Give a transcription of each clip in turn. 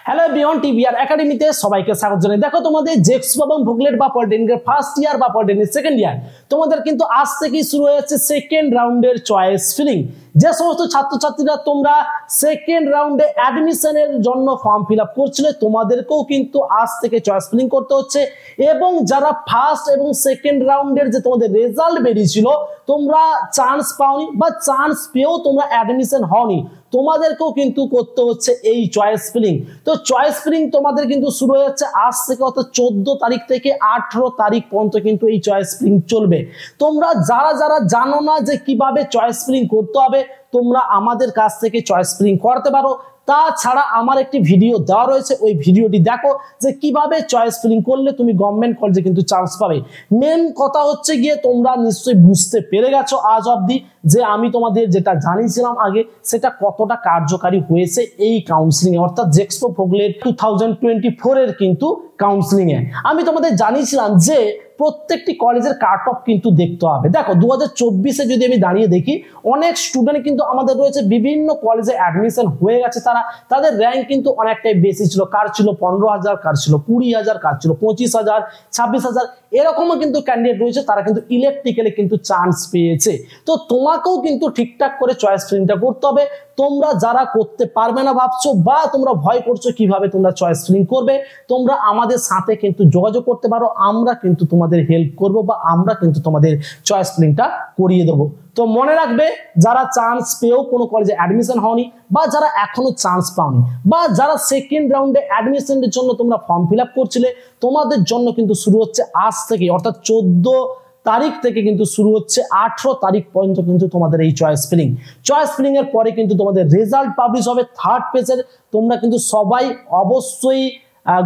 Hello beyond TVR একাডেমিতে সবাইকে স্বাগত জানাই। দেখো তোমাদের জেক্সপো এবং ভোগলেট বা পলিটেকনিকের ফার্স্ট ইয়ার বা পলিটেকনিক সেকেন্ড ইয়ার তোমাদের কিন্তু আজ থেকেই শুরু হয়েছে সেকেন্ড রাউন্ডের চয়েস ফিলিং। যে সমস্ত ছাত্রছাত্রীরা তোমরা সেকেন্ড রাউন্ডে অ্যাডমিশনের জন্য ফর্ম ফিল আপ করছিলে তোমাদেরকেও কিন্তু আজ থেকে চয়েস ফিলিং করতে হচ্ছে, এবং যারা ফার্স্ট এবং সেকেন্ড রাউন্ডের যে তোমাদের রেজাল্ট বেরিয়েছিল তোমরা চান্স পাওনি বা চান্স পেয়েও তোমরা অ্যাডমিশন হওনি, তোমাদেরকেও কিন্তু করতে হচ্ছে এই চয়েস ফিলিং। তো চয়েস ফিলিং তোমাদের কিন্তু শুরু হয়ে যাচ্ছে আজ থেকে, অর্থাৎ 14 তারিখ থেকে 18 তারিখ পর্যন্ত কিন্তু এই চয়েস ফিলিং চলবে। তোমরা যারা যারা জানো না যে কিভাবে চয়েস ফিলিং করতে হবে তোমরা আমাদের কাছ থেকে চয়েস ফিলিং করাতে পারো। তাছাড়া আমার একটি ভিডিও দেওয়া রয়েছে, ওই ভিডিওটি দেখো যে কিভাবে চয়েস ফিলিং করলে তুমি গভর্নমেন্ট কলেজে কিন্তু চান্স পাবে। মেন কথা হচ্ছে গিয়ে তোমরা নিশ্চয়ই বুঝতে পেরে গেছো আজ অবধি যে আমি তোমাদের যেটা জানিয়েছিলাম আগে সেটা কতটা কার্যকারী হয়েছে এই কাউন্সিলিং এ, অর্থাৎ জেক্সপো ভোগলেট 2024 এর কিন্তু কাউন্সিলিং এ আমি তোমাদের জানিয়েছিলাম যে প্রত্যেকটি কলেজের কাট অফ কিন্তু দেখতে হবে। দেখো 2024-এ যদি আমি দাঁড়িয়ে দেখি অনেক স্টুডেন্ট কিন্তু আমাদের রয়েছে বিভিন্ন কলেজে অ্যাডমিশন হয়ে গেছে, তাদের র্যাঙ্ক কিন্তু অনেকটাই বেশি ছিল। কার ছিল 15,000, কার ছিল 20,000, কার ছিল 25,000, 26,000, এরকমও কিন্তু ক্যান্ডিডেট রয়েছে, তারা কিন্তু ইলেকট্রিক্যালে কিন্তু চান্স পেয়েছে। তো তোমাকেও কিন্তু ঠিকঠাক করে চয়েস ফিলিংটা করতে হবে। তোমরা যারা করতে পারবে না ভাবছো বা তোমরা ভয় করছো কিভাবে তোমরা চয়েস ফিলিং করবে, তোমরা আমাদের সাথে কিন্তু যোগাযোগ করতে পারো, আমরা কিন্তু তোমাদের হেল্প করব বা আমরা কিন্তু তোমাদের চয়েস ফিলিংটা করিয়ে দেবো। তো মনে রাখবে, যারা চান্স পেয়েও কোনো কলেজে অ্যাডমিশন হওনি বা যারা এখনো চান্স পাওনি বা যারা সেকেন্ড রাউন্ডে অ্যাডমিশনের জন্য তোমরা ফর্ম ফিল আপ করছিলে তোমাদের জন্য কিন্তু শুরু হচ্ছে আজ থেকে, অর্থাৎ 14 তারিখ থেকে কিন্তু শুরু হচ্ছে 18 তারিখ পর্যন্ত কিন্তু তোমাদের এই চয়েস ফিলিং। চয়েস ফিলিং এর পরে কিন্তু তোমাদের রেজাল্ট পাবলিশ হবে থার্ড পেজের। তোমরা কিন্তু সবাই অবশ্যই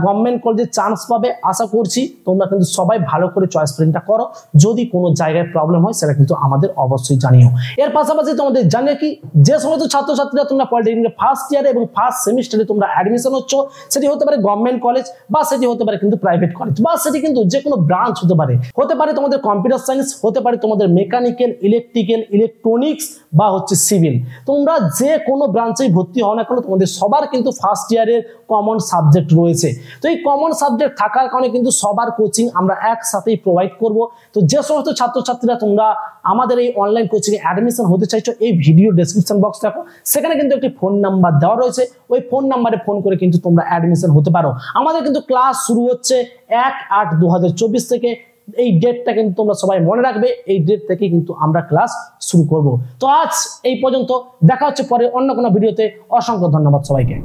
গভর্নমেন্ট কলেজে চান্স পাবে আশা করছি। তোমরা কিন্তু সবাই ভালো করে চয়েস ফিলিংটা করো, যদি কোনো জায়গায় প্রবলেম হয় সেটা কিন্তু আমাদের অবশ্যই জানিও। এর পাশাপাশি তোমাদের জানিয়ে কি, যে সমস্ত ছাত্রছাত্রীরা তোমরা পলিটেকনিকের ফার্স্ট ইয়ারে এবং ফার্স্ট সেমিস্টারে তোমরা অ্যাডমিশন হচ্ছ, সেটি হতে পারে গভর্নমেন্ট কলেজ বা সেটি হতে পারে কিন্তু প্রাইভেট কলেজ বা সেটি কিন্তু যে কোনো ব্রাঞ্চ হতে পারে তোমাদের কম্পিউটার সায়েন্স, হতে পারে তোমাদের মেকানিক্যাল, ইলেকট্রিক্যাল, ইলেকট্রনিক্স বা হচ্ছে সিভিল, তোমরা যে কোনো ব্রাঞ্চেই ভর্তি হও না কেন তোমাদের সবার কিন্তু ফার্স্ট ইয়ারের কমন সাবজেক্ট রয়েছে। তো এই কমন সাবজেক্ট থাকার কারণে কিন্তু সবার কোচিং আমরা একসাথেই প্রোভাইড করব। তো যে সমস্ত ছাত্রছাত্রীরা তোমরা আমাদের এই অনলাইন কোচিং এ অ্যাডমিশন হতে চাইছো, এই ভিডিও ডেসক্রিপশন বক্স দেখো, সেখানে কিন্তু একটি ফোন নাম্বার দেওয়া রয়েছে, ওই ফোন নাম্বারে ফোন করে কিন্তু তোমরা অ্যাডমিশন হতে পারো। আমাদের কিন্তু ক্লাস শুরু হচ্ছে 1/8/2024 থেকে। এই ডেটটা কিন্তু তোমরা সবাই মনে রাখবে, এই ডেট থেকে কিন্তু আমরা ক্লাস শুরু করব। তো আজ এই পর্যন্ত, দেখা হচ্ছে পরে অন্য কোনো ভিডিওতে। অসংখ্য ধন্যবাদ সবাইকে।